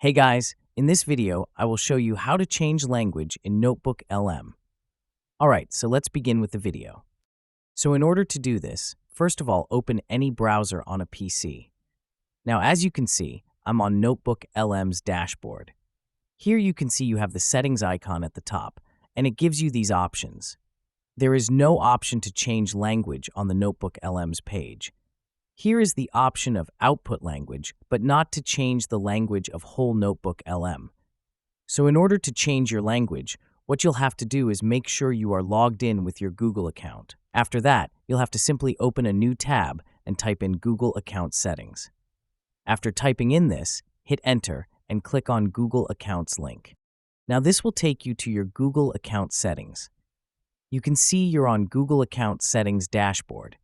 Hey guys, in this video, I will show you how to change language in NotebookLM. Alright, so let's begin with the video. So in order to do this, first of all, open any browser on a PC. Now as you can see, I'm on NotebookLM's dashboard. Here you can see you have the settings icon at the top, and it gives you these options. There is no option to change language on the NotebookLM's page. Here is the option of output language, but not to change the language of whole NotebookLM. So in order to change your language, what you'll have to do is make sure you are logged in with your Google account. After that, you'll have to simply open a new tab and type in Google Account Settings. After typing in this, hit Enter and click on Google Accounts link. Now this will take you to your Google Account Settings. You can see you're on Google Account Settings dashboard.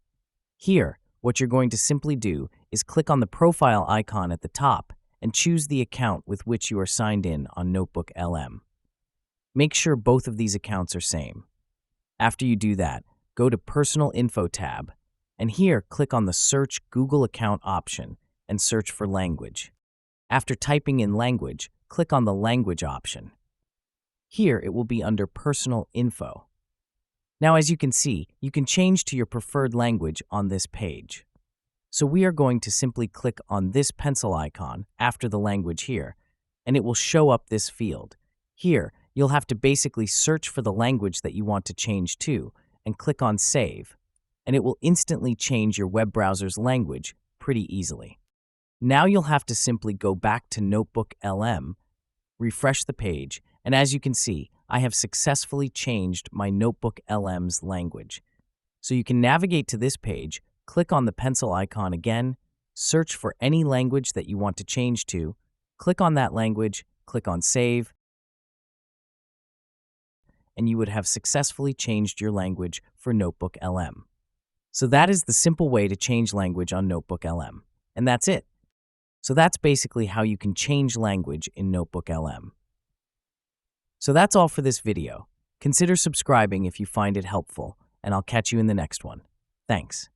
Here, what you're going to simply do is click on the profile icon at the top and choose the account with which you are signed in on NotebookLM. Make sure both of these accounts are same. After you do that, go to Personal Info tab, and here click on the Search Google Account option and search for language. After typing in language, click on the Language option. Here it will be under Personal Info. Now, as you can see, you can change to your preferred language on this page. So we are going to simply click on this pencil icon after the language here, and it will show up this field. Here, you'll have to basically search for the language that you want to change to and click on Save, and it will instantly change your web browser's language pretty easily. Now you'll have to simply go back to NotebookLM, refresh the page, and as you can see, I have successfully changed my NotebookLM's language. So you can navigate to this page, click on the pencil icon again, search for any language that you want to change to, click on that language, click on Save, and you would have successfully changed your language for NotebookLM. So that is the simple way to change language on NotebookLM. And that's it. So that's basically how you can change language in NotebookLM. So that's all for this video. Consider subscribing if you find it helpful, and I'll catch you in the next one. Thanks.